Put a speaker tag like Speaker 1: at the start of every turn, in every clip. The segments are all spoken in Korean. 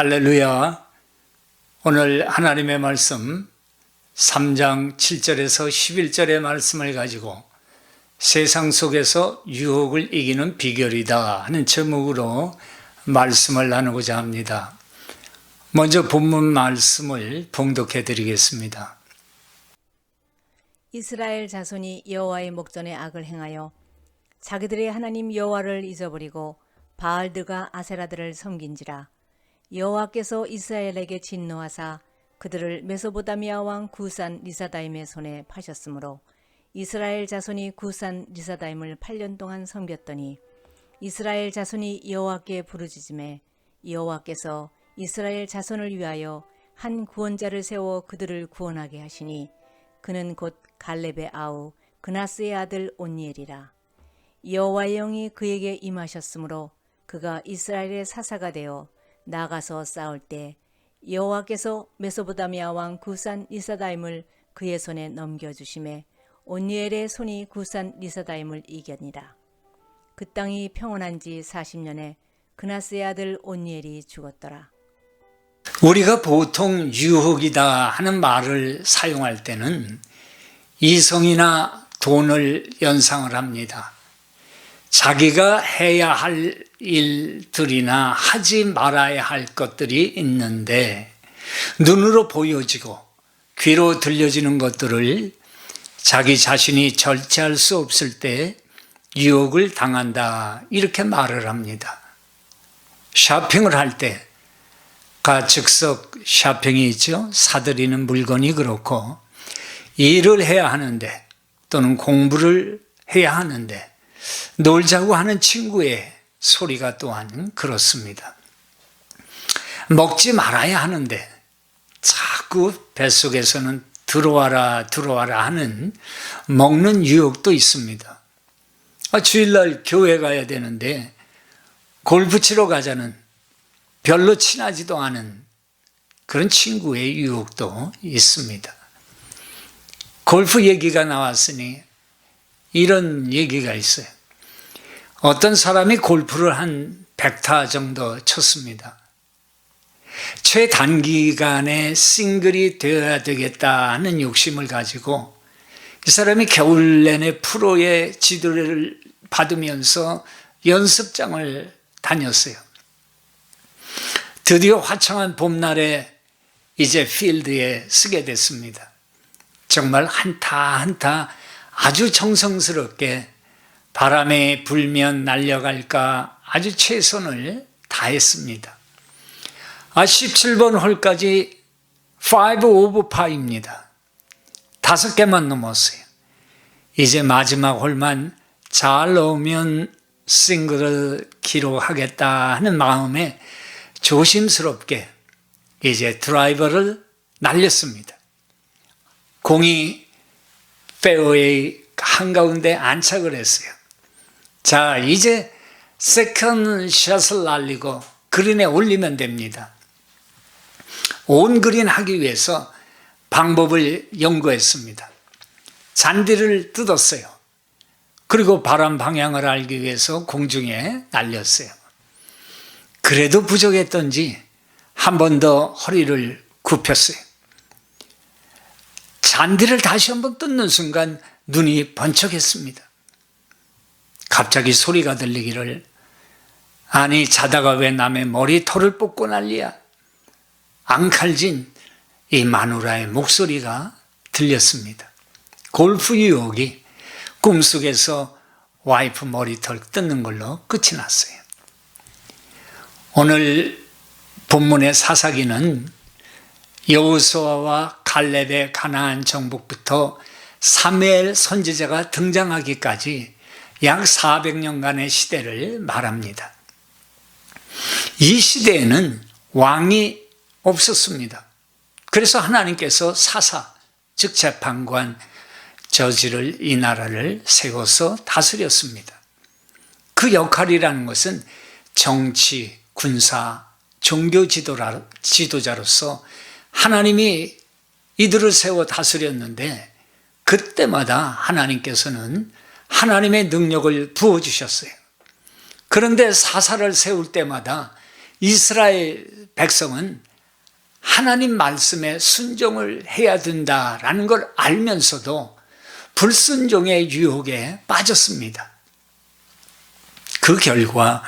Speaker 1: 할렐루야. 오늘 하나님의 말씀 3장 7절에서 11절의 말씀을 가지고 세상 속에서 유혹을 이기는 비결이다 하는 제목으로 말씀을 나누고자 합니다. 먼저 본문 말씀을 봉독해 드리겠습니다.
Speaker 2: 이스라엘 자손이 여호와의 목전에 악을 행하여 자기들의 하나님 여호와를 잊어버리고 바알드가 아세라들을 섬긴지라. 여호와께서 이스라엘에게 진노하사 그들을 메소보다미아 왕 구산 리사다임의 손에 파셨으므로 이스라엘 자손이 구산 리사다임을 8년 동안 섬겼더니 이스라엘 자손이 여호와께 부르짖음에 여호와께서 이스라엘 자손을 위하여 한 구원자를 세워 그들을 구원하게 하시니 그는 곧 갈렙의 아우 그나스의 아들 온니엘이라. 여호와의 영이 그에게 임하셨으므로 그가 이스라엘의 사사가 되어 나가서 싸울 때 여호와께서 메소보다미아 왕 구산 리사다임을 그의 손에 넘겨주심에 온니엘의 손이 구산 리사다임을 이겼니라. 그 땅이 평온한 지 40년에 그나스의 아들 온니엘이 죽었더라.
Speaker 1: 우리가 보통 유혹이다 하는 말을 사용할 때는 이성이나 돈을 연상을 합니다. 자기가 해야 할 일들이나 하지 말아야 할 것들이 있는데 눈으로 보여지고 귀로 들려지는 것들을 자기 자신이 절제할 수 없을 때 유혹을 당한다, 이렇게 말을 합니다. 쇼핑을 할 때 가즉석 쇼핑이 있죠. 사들이는 물건이 그렇고 일을 해야 하는데 또는 공부를 해야 하는데 놀자고 하는 친구의 소리가 또한 그렇습니다. 먹지 말아야 하는데 자꾸 뱃속에서는 들어와라 하는 먹는 유혹도 있습니다. 주일날 교회 가야 되는데 골프 치러 가자는 별로 친하지도 않은 그런 친구의 유혹도 있습니다. 골프 얘기가 나왔으니 이런 얘기가 있어요. 어떤 사람이 골프를 한 100타 정도 쳤습니다. 최단기간에 싱글이 되어야 되겠다 하는 욕심을 가지고 이 사람이 겨울 내내 프로의 지도를 받으면서 연습장을 다녔어요. 드디어 화창한 봄날에 이제 필드에 서게 됐습니다. 정말 한타 한타 아주 정성스럽게 바람에 불면 날려갈까 아주 최선을 다했습니다. 17번 홀까지 5 over par입니다. 5개만 넘었어요. 이제 마지막 홀만 잘 넣으면 싱글을 기록하겠다 하는 마음에 조심스럽게 이제 드라이버를 날렸습니다. 공이 페어웨이 한가운데 안착을 했어요. 자, 이제 세컨 샷을 날리고 그린에 올리면 됩니다. 온 그린 하기 위해서 방법을 연구했습니다. 잔디를 뜯었어요. 그리고 바람 방향을 알기 위해서 공중에 날렸어요. 그래도 부족했던지 한 번 더 허리를 굽혔어요. 잔디를 다시 한번 뜯는 순간 눈이 번쩍했습니다. 갑자기 소리가 들리기를, 아니 자다가 왜 남의 머리털을 뽑고 난리야? 앙칼진 이 마누라의 목소리가 들렸습니다. 골프 유혹이 꿈속에서 와이프 머리털 뜯는 걸로 끝이 났어요. 오늘 본문의 사사기는 여호수아와 갈렙의 가나안 정복부터 사무엘 선지자가 등장하기까지 약 400년간의 시대를 말합니다. 이 시대에는 왕이 없었습니다. 그래서 하나님께서 사사, 즉 재판관, 저지를 이 나라를 세워서 다스렸습니다. 그 역할이라는 것은 정치, 군사, 종교 지도자로서 하나님이 이들을 세워 다스렸는데 그때마다 하나님께서는 하나님의 능력을 부어주셨어요. 그런데 사사를 세울 때마다 이스라엘 백성은 하나님 말씀에 순종을 해야 된다라는 걸 알면서도 불순종의 유혹에 빠졌습니다. 그 결과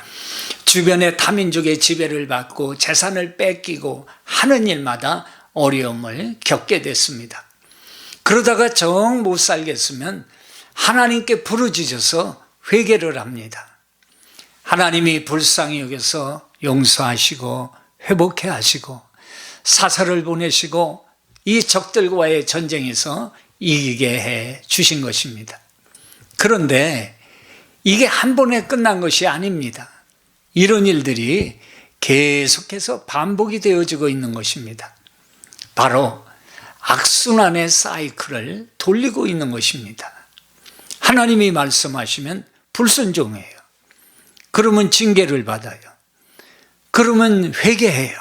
Speaker 1: 주변의 타민족의 지배를 받고 재산을 뺏기고 하는 일마다 어려움을 겪게 됐습니다. 그러다가 정 못 살겠으면 하나님께 부르짖어서 회개를 합니다. 하나님이 불쌍히 여겨서 용서하시고 회복해 하시고 사사를 보내시고 이 적들과의 전쟁에서 이기게 해 주신 것입니다. 그런데 이게 한 번에 끝난 것이 아닙니다. 이런 일들이 계속해서 반복이 되어지고 있는 것입니다. 바로 악순환의 사이클을 돌리고 있는 것입니다. 하나님이 말씀하시면 불순종해요. 그러면 징계를 받아요. 그러면 회개해요.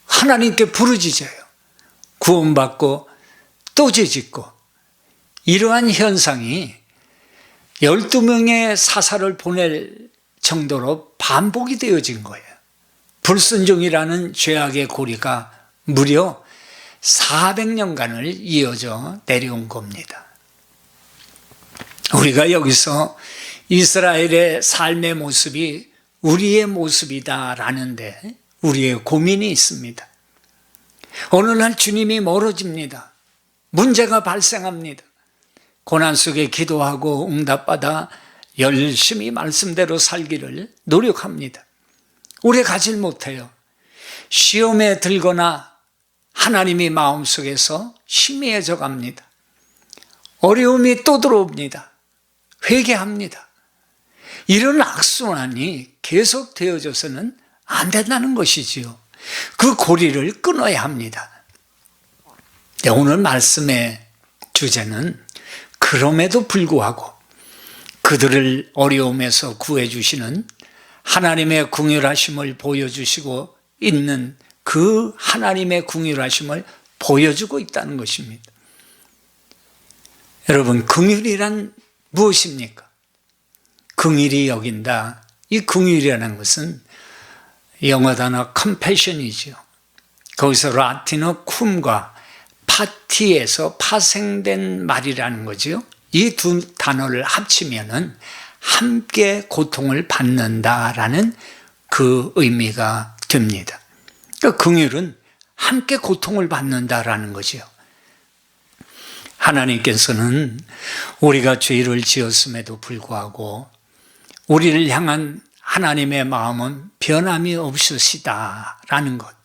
Speaker 1: 하나님께 부르짖어요. 구원받고 또 죄짓고. 이러한 현상이 12명의 사사를 보낼 정도로 반복이 되어진 거예요. 불순종이라는 죄악의 고리가 무려 400년간을 이어져 내려온 겁니다. 우리가 여기서 이스라엘의 삶의 모습이 우리의 모습이다라는데 우리의 고민이 있습니다. 어느 날 주님이 멀어집니다. 문제가 발생합니다. 고난 속에 기도하고 응답받아 열심히 말씀대로 살기를 노력합니다. 오래 가질 못해요. 시험에 들거나 하나님이 마음속에서 희미해져 갑니다. 어려움이 또 들어옵니다. 회개합니다. 이런 악순환이 계속 되어져서는 안 된다는 것이지요. 그 고리를 끊어야 합니다. 오늘 말씀의 주제는 그럼에도 불구하고 그들을 어려움에서 구해주시는 하나님의 긍휼하심을 보여주시고 있는 그 하나님의 긍휼하심을 보여주고 있다는 것입니다. 여러분, 긍휼이란 무엇입니까? 긍휼히 여긴다. 이 긍휼이라는 것은 영어 단어 compassion이죠. 거기서 라틴어 쿰과 파티에서 파생된 말이라는 거죠. 이 두 단어를 합치면은 함께 고통을 받는다라는 그 의미가 됩니다. 그러니까 긍휼은 함께 고통을 받는다라는 거죠. 하나님께서는 우리가 죄를 지었음에도 불구하고 우리를 향한 하나님의 마음은 변함이 없으시다라는 것.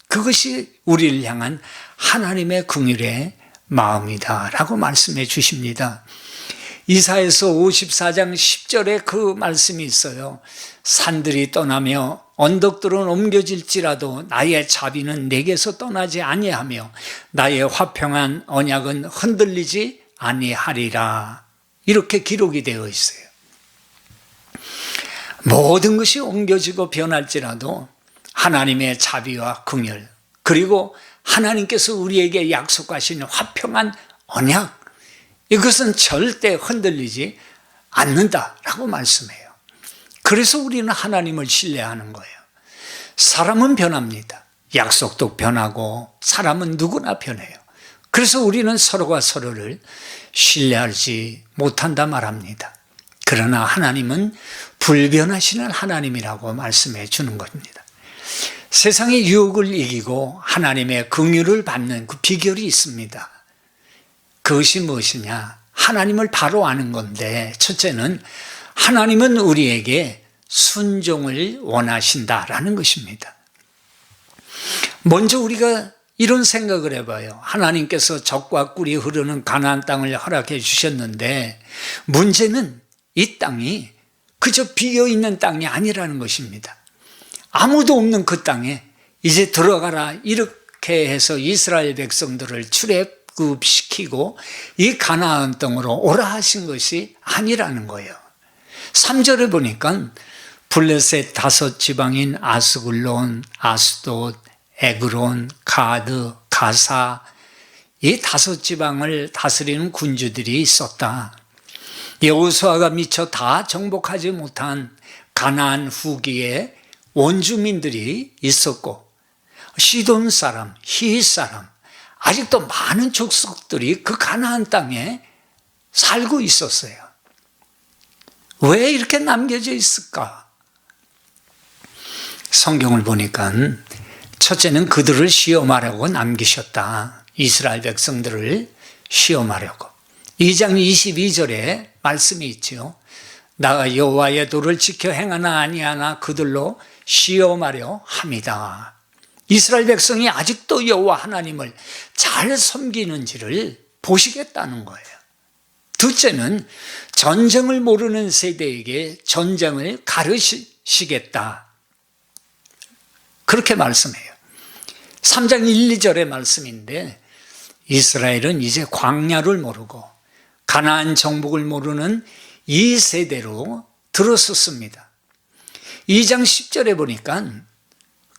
Speaker 1: 그것이 우리를 향한 하나님의 긍휼의 마음이다라고 말씀해 주십니다. 이사야서 54장 10절에 그 말씀이 있어요. 산들이 떠나며 언덕들은 옮겨질지라도 나의 자비는 내게서 떠나지 아니하며 나의 화평한 언약은 흔들리지 아니하리라. 이렇게 기록이 되어 있어요. 모든 것이 옮겨지고 변할지라도 하나님의 자비와 긍휼, 그리고 하나님께서 우리에게 약속하신 화평한 언약, 이것은 절대 흔들리지 않는다라고 말씀해요. 그래서 우리는 하나님을 신뢰하는 거예요. 사람은 변합니다. 약속도 변하고 사람은 누구나 변해요. 그래서 우리는 서로가 서로를 신뢰하지 못한다 말합니다. 그러나 하나님은 불변하시는 하나님이라고 말씀해 주는 겁니다. 세상의 유혹을 이기고 하나님의 긍휼을 받는 그 비결이 있습니다. 그것이 무엇이냐? 하나님을 바로 아는 건데, 첫째는 하나님은 우리에게 순종을 원하신다라는 것입니다. 먼저 우리가 이런 생각을 해봐요. 하나님께서 젖과 꿀이 흐르는 가나안 땅을 허락해 주셨는데 문제는 이 땅이 그저 비어있는 땅이 아니라는 것입니다. 아무도 없는 그 땅에 이제 들어가라 이렇게 해서 이스라엘 백성들을 출애굽시키고 이 가나안 땅으로 오라 하신 것이 아니라는 거예요. 3절에 보니까 블레셋 5지방인 아스글론, 아스돗, 에그론, 가드, 가사, 이 5지방을 다스리는 군주들이 있었다. 여호수아가 미처 다 정복하지 못한 가나안 후기에 원주민들이 있었고 시돈 사람, 히윗 사람, 아직도 많은 족속들이 그 가나안 땅에 살고 있었어요. 왜 이렇게 남겨져 있을까? 성경을 보니까 첫째는 그들을 시험하려고 남기셨다. 이스라엘 백성들을 시험하려고. 2장 22절에 말씀이 있죠. 나가 여호와의 도를 지켜 행하나 아니하나 그들로 시험하려 함이다. 이스라엘 백성이 아직도 여호와 하나님을 잘 섬기는지를 보시겠다는 거예요. 둘째는 전쟁을 모르는 세대에게 전쟁을 가르치시겠다. 그렇게 말씀해요. 3장 1, 2절의 말씀인데 이스라엘은 이제 광야를 모르고 가나안 정복을 모르는 이 세대로 들어섰습니다. 2장 10절에 보니까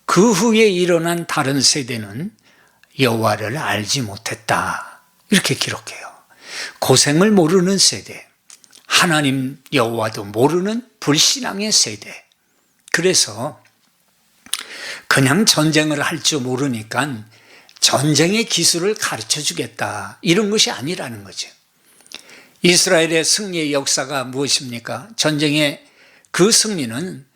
Speaker 1: 그 후에 일어난 다른 세대는 여호와를 알지 못했다. 이렇게 기록해요. 고생을 모르는 세대, 하나님 여호와도 모르는 불신앙의 세대. 그래서 그냥 전쟁을 할 줄 모르니까 전쟁의 기술을 가르쳐 주겠다. 이런 것이 아니라는 거죠. 이스라엘의 승리의 역사가 무엇입니까? 전쟁의 그 승리는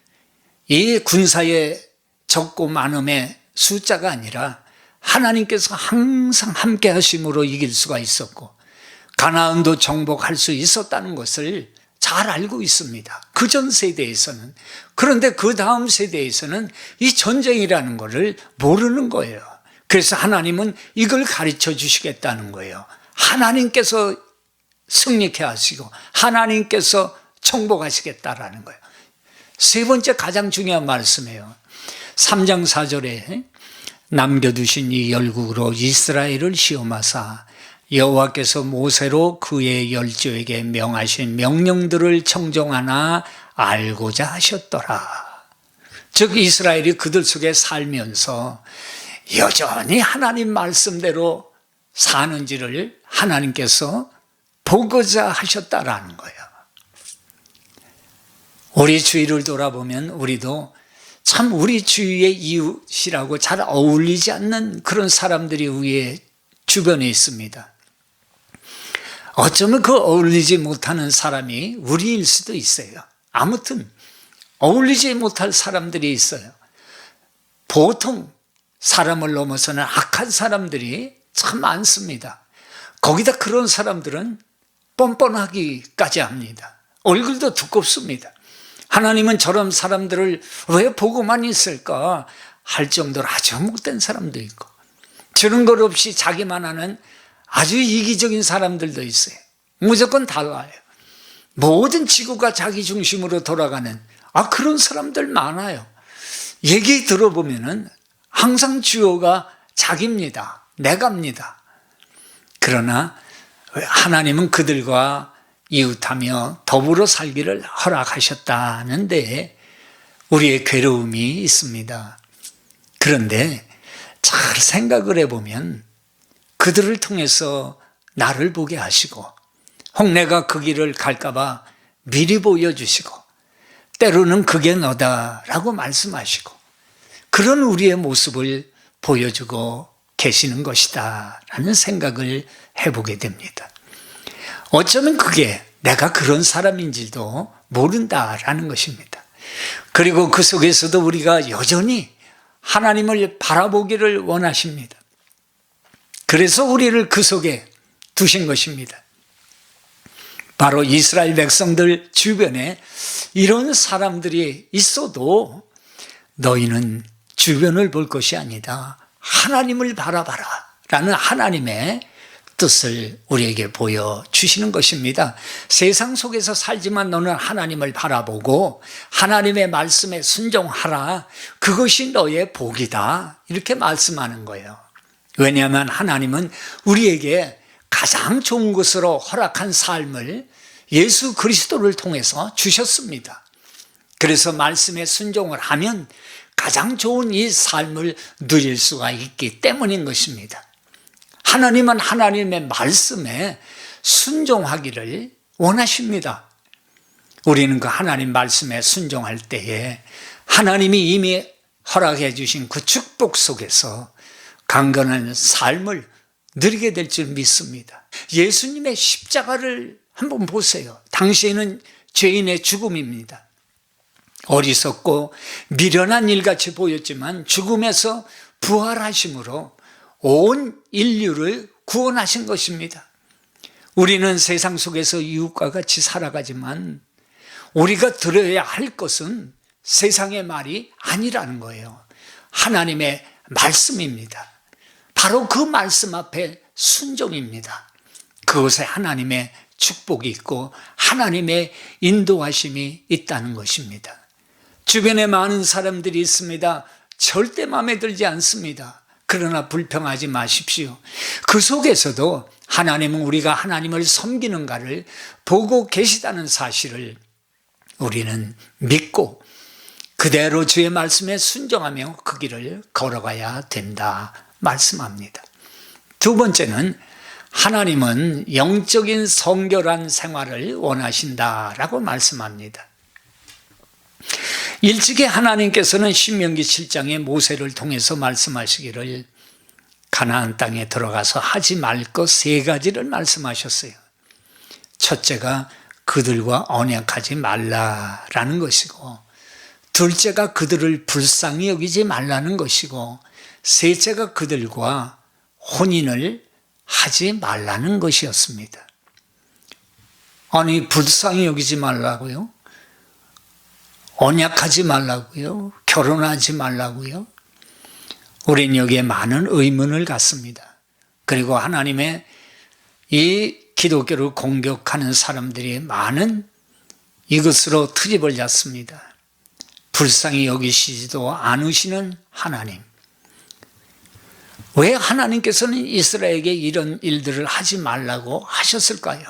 Speaker 1: 이 군사의 적고 많음의 숫자가 아니라 하나님께서 항상 함께 하심으로 이길 수가 있었고 가나안도 정복할 수 있었다는 것을 잘 알고 있습니다. 그 전 세대에서는. 그런데 그 다음 세대에서는 이 전쟁이라는 것을 모르는 거예요. 그래서 하나님은 이걸 가르쳐 주시겠다는 거예요. 하나님께서 승리케 하시고 하나님께서 정복하시겠다라는 거예요. 세 번째 가장 중요한 말씀이에요. 3장 4절에 남겨두신 이 열국으로 이스라엘을 시험하사 여호와께서 모세로 그의 열조에게 명하신 명령들을 청종하나 알고자 하셨더라. 즉 이스라엘이 그들 속에 살면서 여전히 하나님 말씀대로 사는지를 하나님께서 보고자 하셨다라는 거예요. 우리 주위를 돌아보면 우리도 참 우리 주위의 이웃이라고 잘 어울리지 않는 그런 사람들이 우리의 주변에 있습니다. 어쩌면 그 어울리지 못하는 사람이 우리일 수도 있어요. 아무튼 어울리지 못할 사람들이 있어요. 보통 사람을 넘어서는 악한 사람들이 참 많습니다. 거기다 그런 사람들은 뻔뻔하기까지 합니다. 얼굴도 두껍습니다. 하나님은 저런 사람들을 왜 보고만 있을까 할 정도로 아주 못된 사람도 있고 저런 것 없이 자기만 하는 아주 이기적인 사람들도 있어요. 무조건 달라요. 모든 지구가 자기 중심으로 돌아가는 그런 사람들 많아요. 얘기 들어보면은 항상 주어가 자기입니다. 내가입니다. 그러나 하나님은 그들과 이웃하며 더불어 살기를 허락하셨다는데 우리의 괴로움이 있습니다. 그런데 잘 생각을 해보면 그들을 통해서 나를 보게 하시고 혹 내가 그 길을 갈까봐 미리 보여주시고 때로는 그게 너다라고 말씀하시고 그런 우리의 모습을 보여주고 계시는 것이다 라는 생각을 해보게 됩니다. 어쩌면 그게 내가 그런 사람인지도 모른다라는 것입니다. 그리고 그 속에서도 우리가 여전히 하나님을 바라보기를 원하십니다. 그래서 우리를 그 속에 두신 것입니다. 바로 이스라엘 백성들 주변에 이런 사람들이 있어도 너희는 주변을 볼 것이 아니다. 하나님을 바라봐라 라는 하나님의 뜻을 우리에게 보여주시는 것입니다. 세상 속에서 살지만 너는 하나님을 바라보고 하나님의 말씀에 순종하라. 그것이 너의 복이다. 이렇게 말씀하는 거예요. 왜냐하면 하나님은 우리에게 가장 좋은 것으로 허락한 삶을 예수 그리스도를 통해서 주셨습니다. 그래서 말씀에 순종을 하면 가장 좋은 이 삶을 누릴 수가 있기 때문인 것입니다. 하나님은 하나님의 말씀에 순종하기를 원하십니다. 우리는 그 하나님 말씀에 순종할 때에 하나님이 이미 허락해 주신 그 축복 속에서 강건한 삶을 누리게 될 줄 믿습니다. 예수님의 십자가를 한번 보세요. 당시에는 죄인의 죽음입니다. 어리석고 미련한 일같이 보였지만 죽음에서 부활하심으로 온 인류를 구원하신 것입니다. 우리는 세상 속에서 이웃과 같이 살아가지만 우리가 들어야 할 것은 세상의 말이 아니라는 거예요. 하나님의 말씀입니다. 바로 그 말씀 앞에 순종입니다. 그것에 하나님의 축복이 있고 하나님의 인도하심이 있다는 것입니다. 주변에 많은 사람들이 있습니다. 절대 마음에 들지 않습니다. 그러나 불평하지 마십시오. 그 속에서도 하나님은 우리가 하나님을 섬기는가를 보고 계시다는 사실을 우리는 믿고 그대로 주의 말씀에 순종하며 그 길을 걸어가야 된다 말씀합니다. 두 번째는 하나님은 영적인 성결한 생활을 원하신다라고 말씀합니다. 일찍이 하나님께서는 신명기 7장에 모세를 통해서 말씀하시기를 가나안 땅에 들어가서 하지 말 것 세 가지를 말씀하셨어요. 첫째가 그들과 언약하지 말라라는 것이고, 둘째가 그들을 불쌍히 여기지 말라는 것이고, 셋째가 그들과 혼인을 하지 말라는 것이었습니다. 아니, 불쌍히 여기지 말라고요? 언약하지 말라고요? 결혼하지 말라고요? 우린 여기에 많은 의문을 갖습니다. 그리고 하나님의 이 기독교를 공격하는 사람들이 많은 이것으로 트집을 잡습니다. 불쌍히 여기시지도 않으시는 하나님. 왜 하나님께서는 이스라엘에게 이런 일들을 하지 말라고 하셨을까요?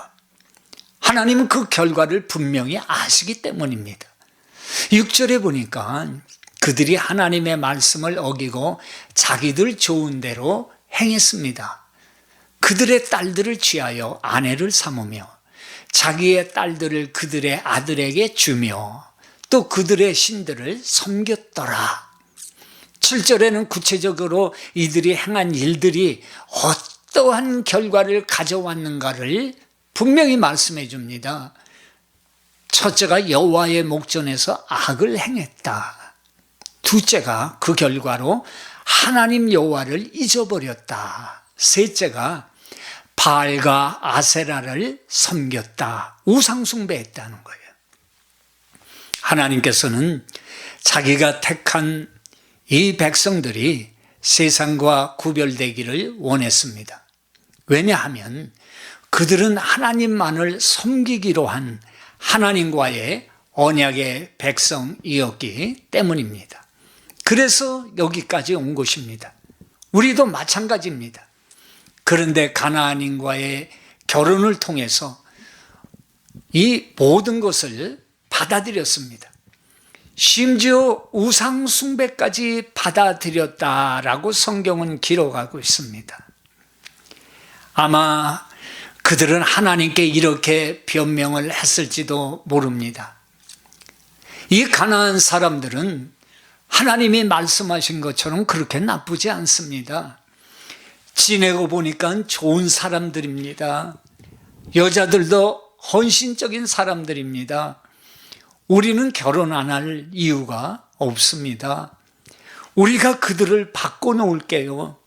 Speaker 1: 하나님은 그 결과를 분명히 아시기 때문입니다. 6절에 보니까 그들이 하나님의 말씀을 어기고 자기들 좋은 대로 행했습니다. 그들의 딸들을 취하여 아내를 삼으며 자기의 딸들을 그들의 아들에게 주며 또 그들의 신들을 섬겼더라. 7절에는 구체적으로 이들이 행한 일들이 어떠한 결과를 가져왔는가를 분명히 말씀해 줍니다. 첫째가 여호와의 목전에서 악을 행했다. 둘째가 그 결과로 하나님 여호와를 잊어버렸다. 셋째가 바알과 아세라를 섬겼다. 우상숭배했다는 거예요. 하나님께서는 자기가 택한 이 백성들이 세상과 구별되기를 원했습니다. 왜냐하면 그들은 하나님만을 섬기기로 한 하나님과의 언약의 백성이었기 때문입니다. 그래서 여기까지 온 것입니다. 우리도 마찬가지입니다. 그런데 가나안인과의 결혼을 통해서 이 모든 것을 받아들였습니다. 심지어 우상 숭배까지 받아들였다라고 성경은 기록하고 있습니다. 아마 그들은 하나님께 이렇게 변명을 했을지도 모릅니다. 이 가나안 사람들은 하나님이 말씀하신 것처럼 그렇게 나쁘지 않습니다. 지내고 보니까 좋은 사람들입니다. 여자들도 헌신적인 사람들입니다. 우리는 결혼 안 할 이유가 없습니다. 우리가 그들을 바꿔놓을게요.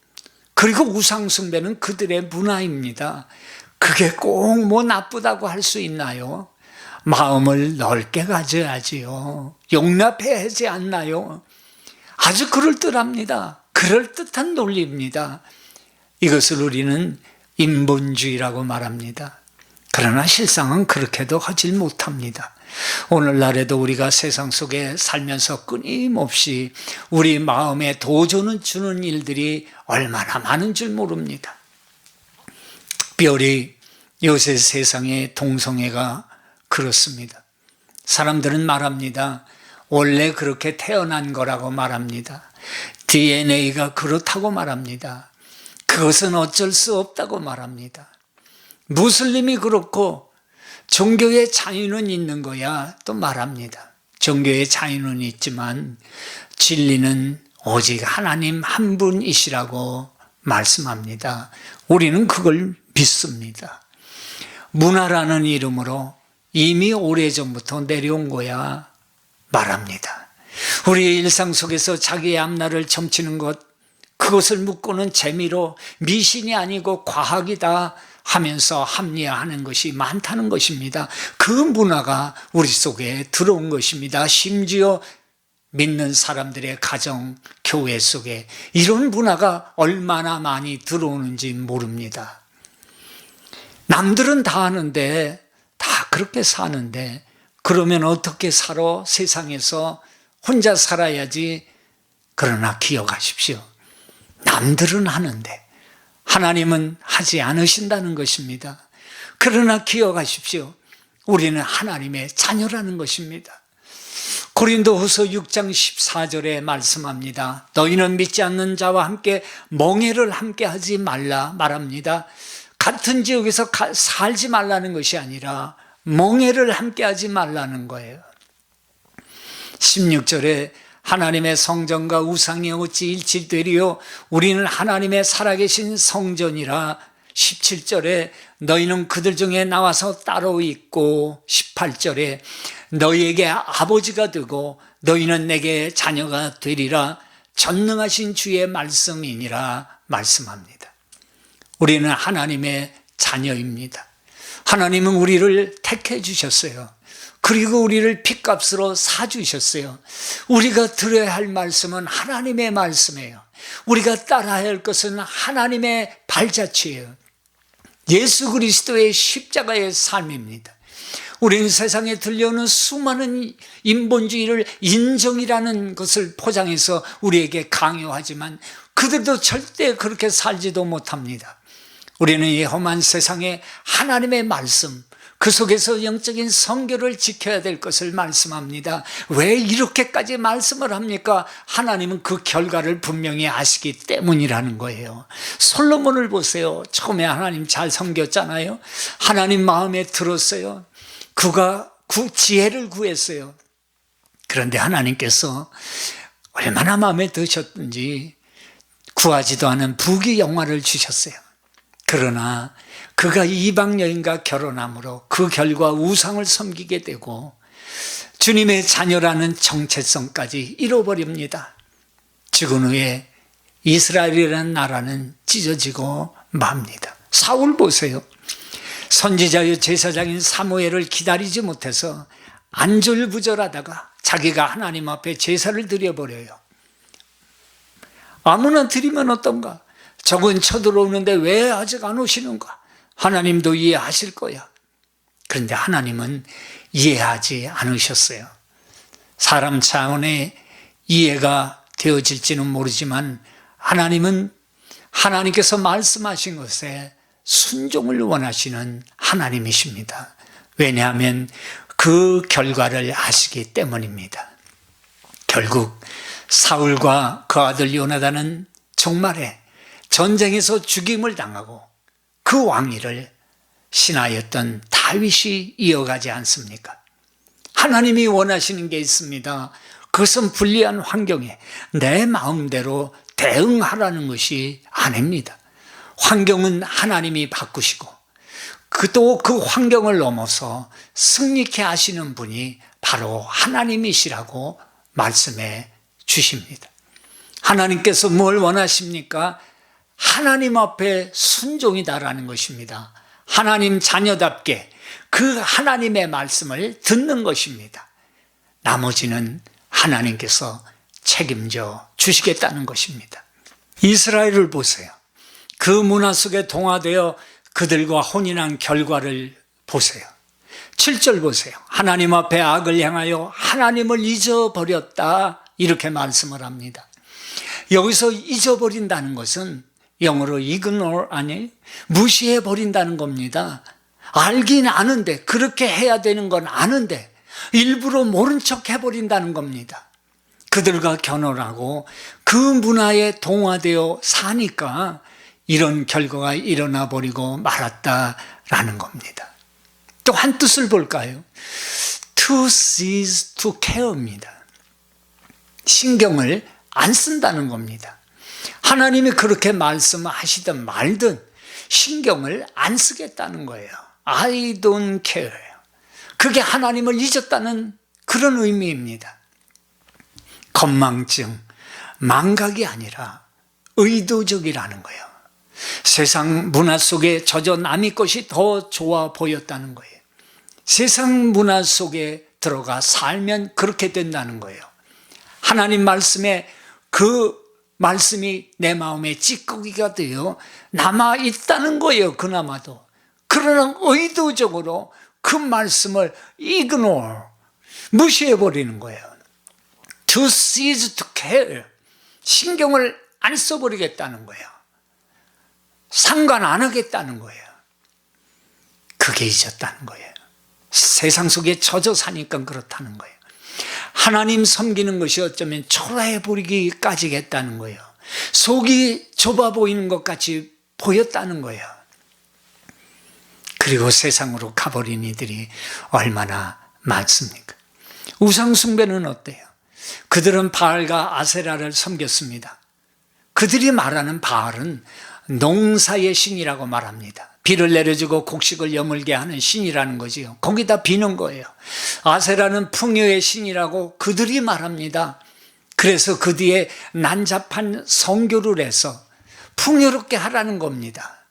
Speaker 1: 그리고 우상숭배는 그들의 문화입니다. 그게 꼭 뭐 나쁘다고 할 수 있나요? 마음을 넓게 가져야지요. 용납해야 하지 않나요? 아주 그럴듯합니다. 그럴듯한 논리입니다. 이것을 우리는 인본주의라고 말합니다. 그러나 실상은 그렇게도 하질 못합니다. 오늘날에도 우리가 세상 속에 살면서 끊임없이 우리 마음에 도전을 주는 일들이 얼마나 많은 줄 모릅니다. 특별히 요새 세상의 동성애가 그렇습니다. 사람들은 말합니다. 원래 그렇게 태어난 거라고 말합니다. DNA가 그렇다고 말합니다. 그것은 어쩔 수 없다고 말합니다. 무슬림이 그렇고 종교의 자유는 있는 거야 또 말합니다. 종교의 자유는 있지만 진리는 오직 하나님 한 분이시라고 말씀합니다. 우리는 그걸 믿습니다. 문화라는 이름으로 이미 오래전부터 내려온 거야 말합니다. 우리의 일상 속에서 자기의 앞날을 점치는 것, 그것을 묶고는 재미로 미신이 아니고 과학이다 하면서 합리화하는 것이 많다는 것입니다. 그 문화가 우리 속에 들어온 것입니다. 심지어 믿는 사람들의 가정, 교회 속에 이런 문화가 얼마나 많이 들어오는지 모릅니다. 남들은 다 하는데, 다 그렇게 사는데, 그러면 어떻게 살아? 세상에서 혼자 살아야지. 그러나 기억하십시오. 남들은 하는데 하나님은 하지 않으신다는 것입니다. 그러나 기억하십시오. 우리는 하나님의 자녀라는 것입니다. 고린도후서 6장 14절에 말씀합니다. 너희는 믿지 않는 자와 함께 멍해를 함께 하지 말라 말합니다. 같은 지역에서 살지 말라는 것이 아니라 멍해를 함께 하지 말라는 거예요. 16절에 하나님의 성전과 우상이 어찌 일치되리요? 우리는 하나님의 살아계신 성전이라. 17절에 너희는 그들 중에 나와서 따로 있고, 18절에 너희에게 아버지가 되고 너희는 내게 자녀가 되리라. 전능하신 주의 말씀이니라 말씀합니다. 우리는 하나님의 자녀입니다. 하나님은 우리를 택해 주셨어요. 그리고 우리를 핏값으로 사주셨어요. 우리가 들어야 할 말씀은 하나님의 말씀이에요. 우리가 따라야 할 것은 하나님의 발자취예요. 예수 그리스도의 십자가의 삶입니다. 우리는 세상에 들려오는 수많은 인본주의를 인정이라는 것을 포장해서 우리에게 강요하지만 그들도 절대 그렇게 살지도 못합니다. 우리는 이 험한 세상에 하나님의 말씀, 그 속에서 영적인 선교를 지켜야 될 것을 말씀합니다. 왜 이렇게까지 말씀을 합니까? 하나님은 그 결과를 분명히 아시기 때문이라는 거예요. 솔로몬을 보세요. 처음에 하나님 잘 섬겼잖아요. 하나님 마음에 들었어요. 그가 지혜를 구했어요. 그런데 하나님께서 얼마나 마음에 드셨든지 구하지도 않은 부귀영화를 주셨어요. 그러나 그가 이방 여인과 결혼함으로 그 결과 우상을 섬기게 되고 주님의 자녀라는 정체성까지 잃어버립니다. 죽은 후에 이스라엘이라는 나라는 찢어지고 맙니다. 사울 보세요. 선지자요 제사장인 사무엘을 기다리지 못해서 안절부절하다가 자기가 하나님 앞에 제사를 드려버려요. 아무나 드리면 어떤가? 적은 쳐들어오는데 왜 아직 안 오시는가? 하나님도 이해하실 거야. 그런데 하나님은 이해하지 않으셨어요. 사람 차원의 이해가 되어질지는 모르지만 하나님은 하나님께서 말씀하신 것에 순종을 원하시는 하나님이십니다. 왜냐하면 그 결과를 아시기 때문입니다. 결국 사울과 그 아들 요나단은 종말에 전쟁에서 죽임을 당하고 그 왕위를 신하였던 다윗이 이어가지 않습니까? 하나님이 원하시는 게 있습니다. 그것은 불리한 환경에 내 마음대로 대응하라는 것이 아닙니다. 환경은 하나님이 바꾸시고 또 그 환경을 넘어서 승리케 하시는 분이 바로 하나님이시라고 말씀해 주십니다. 하나님께서 뭘 원하십니까? 하나님 앞에 순종이다라는 것입니다. 하나님 자녀답게 그 하나님의 말씀을 듣는 것입니다. 나머지는 하나님께서 책임져 주시겠다는 것입니다. 이스라엘을 보세요. 그 문화 속에 동화되어 그들과 혼인한 결과를 보세요. 7절 보세요. 하나님 앞에 악을 향하여 하나님을 잊어버렸다, 이렇게 말씀을 합니다. 여기서 잊어버린다는 것은 영어로 ignore 아니에요? 무시해버린다는 겁니다. 알긴 아는데, 그렇게 해야 되는 건 아는데 일부러 모른 척 해버린다는 겁니다. 그들과 결혼하고 그 문화에 동화되어 사니까 이런 결과가 일어나 버리고 말았다라는 겁니다. 또 한 뜻을 볼까요? to cease to care입니다. 신경을 안 쓴다는 겁니다. 하나님이 그렇게 말씀하시든 말든 신경을 안 쓰겠다는 거예요. I don't care. 그게 하나님을 잊었다는 그런 의미입니다. 건망증, 망각이 아니라 의도적이라는 거예요. 세상 문화 속에 젖어 남의 것이 더 좋아 보였다는 거예요. 세상 문화 속에 들어가 살면 그렇게 된다는 거예요. 하나님 말씀에 그 말씀이 내 마음에 찌꺼기가 되어 남아있다는 거예요. 그나마도. 그러나 의도적으로 그 말씀을 ignore, 무시해버리는 거예요. To cease to care, 신경을 안 써버리겠다는 거예요. 상관 안 하겠다는 거예요. 그게 잊었다는 거예요. 세상 속에 젖어 사니까 그렇다는 거예요. 하나님 섬기는 것이 어쩌면 초라해버리기까지 했다는 거예요. 속이 좁아 보이는 것 같이 보였다는 거예요. 그리고 세상으로 가버린 이들이 얼마나 많습니까? 우상숭배는 어때요? 그들은 바알과 아세라를 섬겼습니다. 그들이 말하는 바알은 농사의 신이라고 말합니다. 비를 내려주고 곡식을 여물게 하는 신이라는 거지요. 거기다 비는 거예요. 아세라는 풍요의 신이라고 그들이 말합니다. 그래서 그 뒤에 난잡한 선교를 해서 풍요롭게 하라는 겁니다.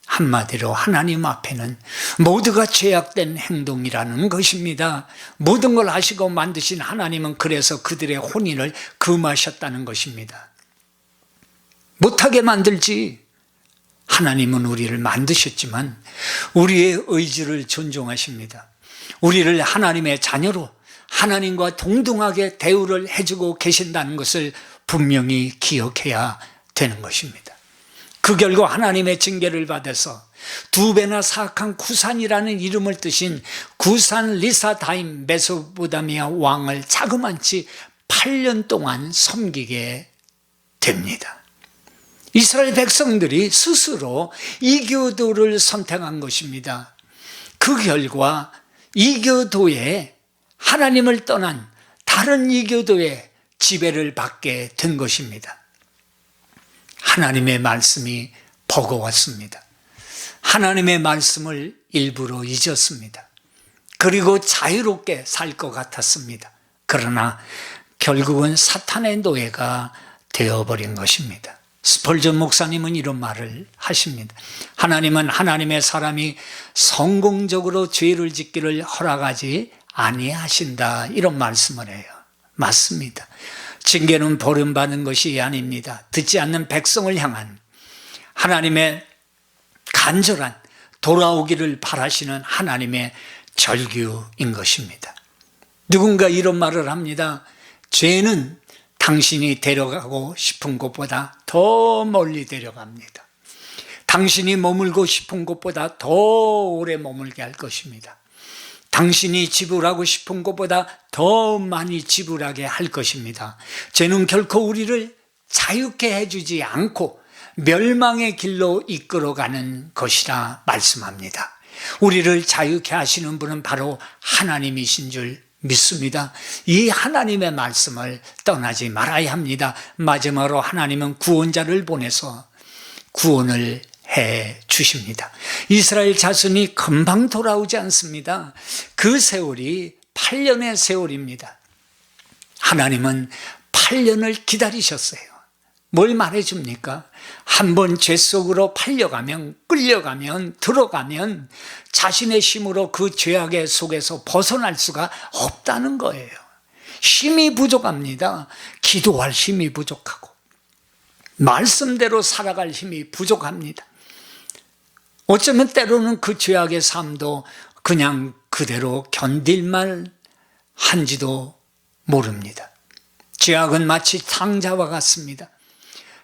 Speaker 1: 한마디로 하나님 앞에는 모두가 죄악된 행동이라는 것입니다. 모든 걸 하시고 만드신 하나님은 그래서 그들의 혼인을 금하셨다는 것입니다. 못하게 만들지. 하나님은 우리를 만드셨지만 우리의 의지를 존중하십니다. 우리를 하나님의 자녀로 하나님과 동등하게 대우를 해주고 계신다는 것을 분명히 기억해야 되는 것입니다. 그 결과 하나님의 징계를 받아서 2배나 사악한 구산이라는 이름을 뜨신 구산 리사다임 메소포타미아 왕을 자그만치 8년 동안 섬기게 됩니다. 이스라엘 백성들이 스스로 이교도를 선택한 것입니다. 그 결과 이교도에 하나님을 떠난 다른 이교도의 지배를 받게 된 것입니다. 하나님의 말씀이 버거웠습니다. 하나님의 말씀을 일부러 잊었습니다. 그리고 자유롭게 살 것 같았습니다. 그러나 결국은 사탄의 노예가 되어버린 것입니다. 스펄전 목사님은 이런 말을 하십니다. 하나님은 하나님의 사람이 성공적으로 죄를 짓기를 허락하지 아니하신다, 이런 말씀을 해요. 맞습니다. 징계는 버림받는 것이 아닙니다. 듣지 않는 백성을 향한 하나님의 간절한 돌아오기를 바라시는 하나님의 절규인 것입니다. 누군가 이런 말을 합니다. 죄는 당신이 데려가고 싶은 곳보다 더 멀리 데려갑니다. 당신이 머물고 싶은 곳보다 더 오래 머물게 할 것입니다. 당신이 지불하고 싶은 것보다 더 많이 지불하게 할 것입니다. 죄는 결코 우리를 자유케 해주지 않고 멸망의 길로 이끌어가는 것이라 말씀합니다. 우리를 자유케 하시는 분은 바로 하나님이신 줄 믿습니다. 이 하나님의 말씀을 떠나지 말아야 합니다. 마지막으로 하나님은 구원자를 보내서 구원을 해 주십니다. 이스라엘 자손이 금방 돌아오지 않습니다. 그 세월이 8년의 세월입니다. 하나님은 8년을 기다리셨어요. 뭘 말해줍니까? 한번 죄 속으로 팔려가면, 끌려가면, 들어가면 자신의 힘으로 그 죄악의 속에서 벗어날 수가 없다는 거예요. 힘이 부족합니다. 기도할 힘이 부족하고 말씀대로 살아갈 힘이 부족합니다. 어쩌면 때로는 그 죄악의 삶도 그냥 그대로 견딜만 한지도 모릅니다. 죄악은 마치 탕자와 같습니다.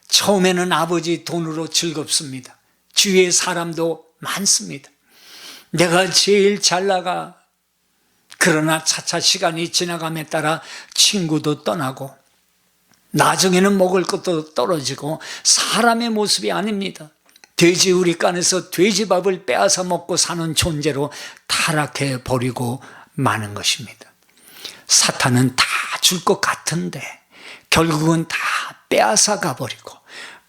Speaker 1: 처음에는 아버지 돈으로 즐겁습니다. 주위의 사람도 많습니다. 내가 제일 잘 나가. 그러나 차차 시간이 지나감에 따라 친구도 떠나고 나중에는 먹을 것도 떨어지고 사람의 모습이 아닙니다. 돼지 우리간에서 돼지밥을 빼앗아 먹고 사는 존재로 타락해 버리고 많은 것입니다. 사탄은 다 줄 것 같은데 결국은 다 빼앗아 가버리고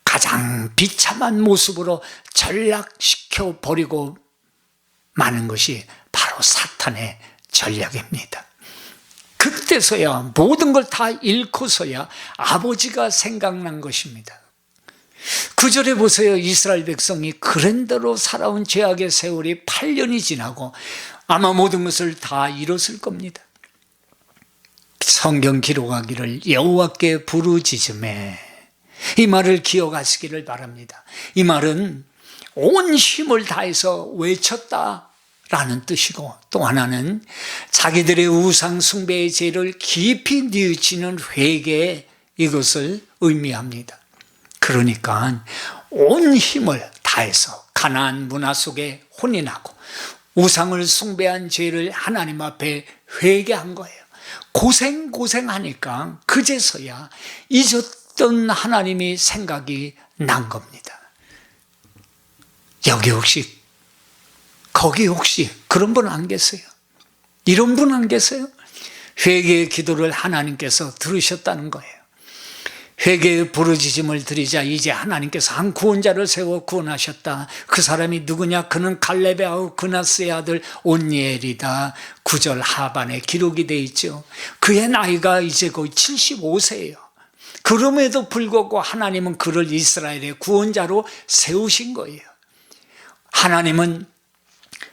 Speaker 1: 가장 비참한 모습으로 전락시켜 버리고 마는 것이 바로 사탄의 전략입니다. 그때서야 모든 걸 다 잃고서야 아버지가 생각난 것입니다. 9절에 보세요. 이스라엘 백성이 그랜대로 살아온 죄악의 세월이 8년이 지나고 아마 모든 것을 다 잃었을 겁니다. 성경 기록하기를 여호와께 부르짖으매, 이 말을 기억하시기를 바랍니다. 이 말은 온 힘을 다해서 외쳤다라는 뜻이고, 또 하나는 자기들의 우상 숭배의 죄를 깊이 뉘우치는 회개, 이것을 의미합니다. 그러니까 온 힘을 다해서 가나안 문화 속에 혼인하고 우상을 숭배한 죄를 하나님 앞에 회개한 거예요. 고생하니까 그제서야 잊었던 하나님이 생각이 난 겁니다. 여기 혹시, 거기 혹시 그런 분 안 계세요? 이런 분 안 계세요? 회개의 기도를 하나님께서 들으셨다는 거예요. 회개의 부르짖음을 드리자 이제 하나님께서 한 구원자를 세워 구원하셨다. 그 사람이 누구냐? 그는 갈렙의 아우 그나스의 아들 온니엘이다. 9절 하반에 기록이 되어 있죠. 그의 나이가 이제 거의 75세예요. 그럼에도 불구하고 하나님은 그를 이스라엘의 구원자로 세우신 거예요. 하나님은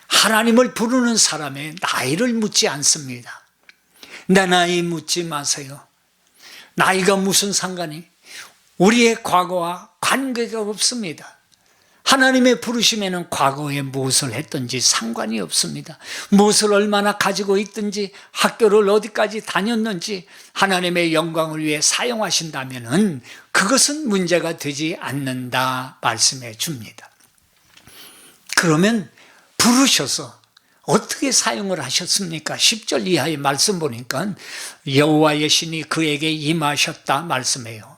Speaker 1: 하나님을 부르는 사람의 나이를 묻지 않습니다. 내 나이 묻지 마세요. 나이가 무슨 상관이? 우리의 과거와 관계가 없습니다. 하나님의 부르심에는 과거에 무엇을 했든지 상관이 없습니다. 무엇을 얼마나 가지고 있든지, 학교를 어디까지 다녔는지 하나님의 영광을 위해 사용하신다면 그것은 문제가 되지 않는다 말씀해 줍니다. 그러면 부르셔서 어떻게 사용을 하셨습니까? 10절 이하의 말씀 보니까 여호와의 신이 그에게 임하셨다 말씀해요.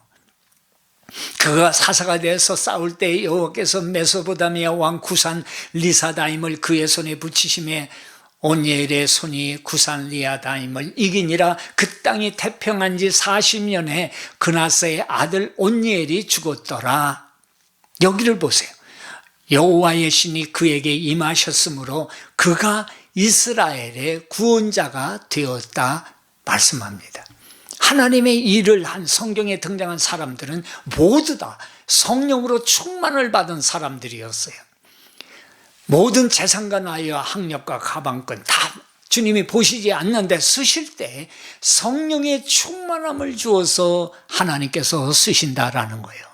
Speaker 1: 그가 사사가 되어서 싸울 때 여호와께서 메소포타미아 왕 구산 리사다임을 그의 손에 붙이심에 온니엘의 손이 구산 리사다임을 이기니라. 그 땅이 태평한 지 40년에 그나스의 아들 온니엘이 죽었더라. 여기를 보세요. 여호와의 신이 그에게 임하셨으므로 그가 이스라엘의 구원자가 되었다 말씀합니다. 하나님의 일을 한 성경에 등장한 사람들은 모두 다 성령으로 충만을 받은 사람들이었어요. 모든 재산과 나이와 학력과 가방권 다 주님이 보시지 않는데 쓰실 때 성령의 충만함을 주어서 하나님께서 쓰신다라는 거예요.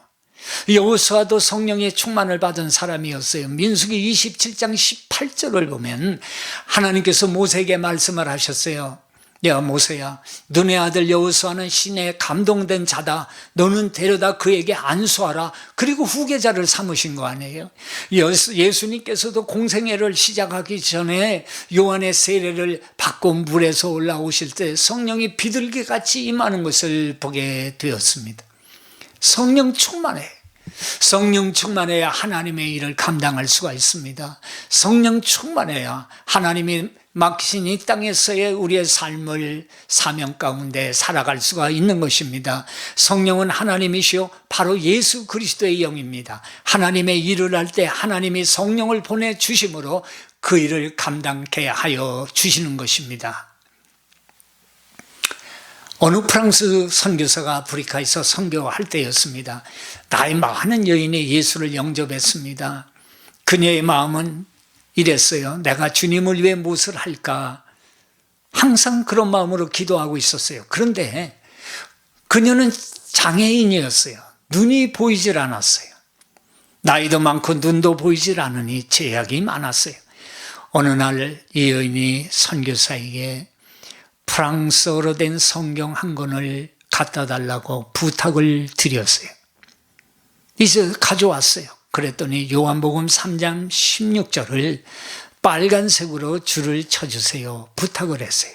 Speaker 1: 여호수아도 성령의 충만을 받은 사람이었어요. 민수기 27장 18절을 보면 하나님께서 모세에게 말씀을 하셨어요. 야 모세야, 너네 아들 여호수아는 신에 감동된 자다. 너는 데려다 그에게 안수하라. 그리고 후계자를 삼으신 거 아니에요? 예수님께서도 공생애를 시작하기 전에 요한의 세례를 받고 물에서 올라오실 때 성령이 비둘기같이 임하는 것을 보게 되었습니다. 성령 충만해. 성령 충만해야 하나님의 일을 감당할 수가 있습니다. 성령 충만해야 하나님이 맡기신 이 땅에서의 우리의 삶을 사명 가운데 살아갈 수가 있는 것입니다. 성령은 하나님이시요 바로 예수 그리스도의 영입니다. 하나님의 일을 할 때 하나님이 성령을 보내주심으로 그 일을 감당케 하여 주시는 것입니다. 어느 프랑스 선교사가 아프리카에서 선교할 때였습니다. 나이 많은 여인이 예수를 영접했습니다. 그녀의 마음은 이랬어요. 내가 주님을 위해 무엇을 할까? 항상 그런 마음으로 기도하고 있었어요. 그런데 그녀는 장애인이었어요. 눈이 보이질 않았어요. 나이도 많고 눈도 보이질 않으니 제약이 많았어요. 어느 날 이 여인이 선교사에게 프랑스어로 된 성경 한 권을 갖다 달라고 부탁을 드렸어요. 이제 가져왔어요. 그랬더니 요한복음 3장 16절을 빨간색으로 줄을 쳐주세요. 부탁을 했어요.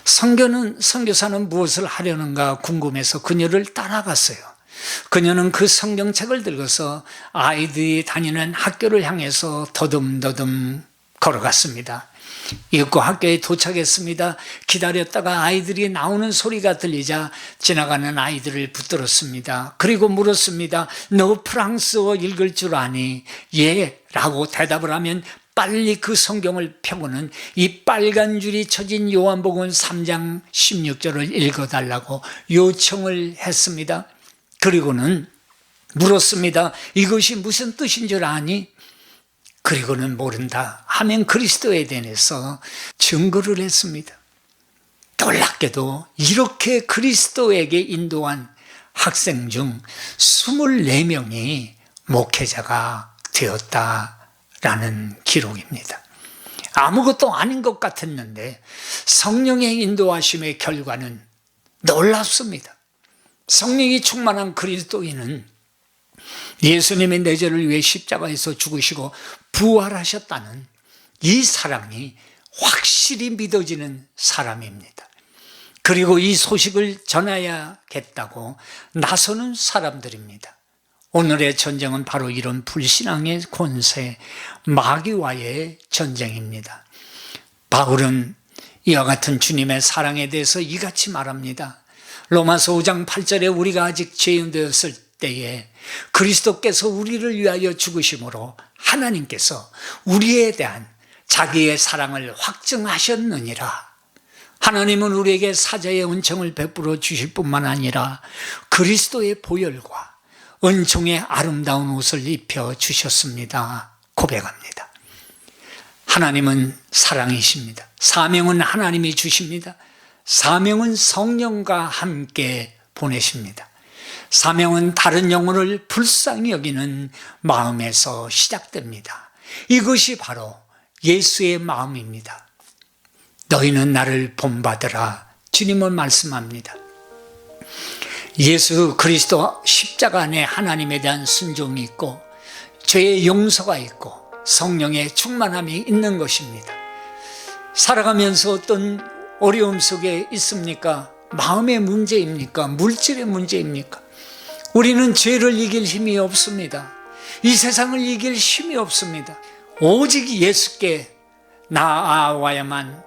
Speaker 1: 선교사는 무엇을 하려는가 궁금해서 그녀를 따라갔어요. 그녀는 그 성경책을 들고서 아이들이 다니는 학교를 향해서 더듬더듬 걸어갔습니다. 읽고 학교에 도착했습니다. 기다렸다가 아이들이 나오는 소리가 들리자 지나가는 아이들을 붙들었습니다. 그리고 물었습니다. 너 프랑스어 읽을 줄 아니? 예 라고 대답을 하면 빨리 그 성경을 펴고는 이 빨간 줄이 쳐진 요한복음 3장 16절을 읽어달라고 요청을 했습니다. 그리고는 물었습니다. 이것이 무슨 뜻인 줄 아니? 그리고는 모른다 하면 그리스도에 대해서 증거를 했습니다. 놀랍게도 이렇게 그리스도에게 인도한 학생 중 24명이 목회자가 되었다라는 기록입니다. 아무것도 아닌 것 같았는데 성령의 인도하심의 결과는 놀랍습니다. 성령이 충만한 그리스도인은 예수님의 내 죄를 위해 십자가에서 죽으시고 부활하셨다는 이 사랑이 확실히 믿어지는 사람입니다. 그리고 이 소식을 전해야겠다고 나서는 사람들입니다. 오늘의 전쟁은 바로 이런 불신앙의 권세, 마귀와의 전쟁입니다. 바울은 이와 같은 주님의 사랑에 대해서 이같이 말합니다. 로마서 5장 8절에 우리가 아직 죄인 되었을 때에 그리스도께서 우리를 위하여 죽으심으로 하나님께서 우리에 대한 자기의 사랑을 확증하셨느니라. 하나님은 우리에게 사자의 은총을 베풀어 주실 뿐만 아니라 그리스도의 보혈과 은총의 아름다운 옷을 입혀 주셨습니다. 고백합니다. 하나님은 사랑이십니다. 사명은 하나님이 주십니다. 사명은 성령과 함께 보내십니다. 사명은 다른 영혼을 불쌍히 여기는 마음에서 시작됩니다. 이것이 바로 예수의 마음입니다. 너희는 나를 본받으라. 주님은 말씀합니다. 예수 그리스도 십자가 안에 하나님에 대한 순종이 있고 죄의 용서가 있고 성령의 충만함이 있는 것입니다. 살아가면서 어떤 어려움 속에 있습니까? 마음의 문제입니까? 물질의 문제입니까? 우리는 죄를 이길 힘이 없습니다. 이 세상을 이길 힘이 없습니다. 오직 예수께 나아와야만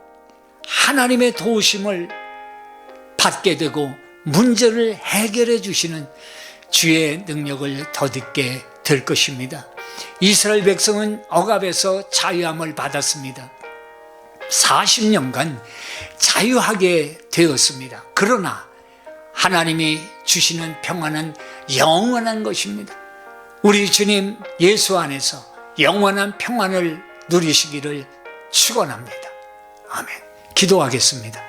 Speaker 1: 하나님의 도우심을 받게 되고 문제를 해결해 주시는 주의 능력을 덧입게 될 것입니다. 이스라엘 백성은 억압에서 자유함을 받았습니다. 40년간 자유하게 되었습니다. 그러나 하나님이 주시는 평안은 영원한 것입니다. 우리 주님 예수 안에서 영원한 평안을 누리시기를 축원합니다. 아멘. 기도하겠습니다.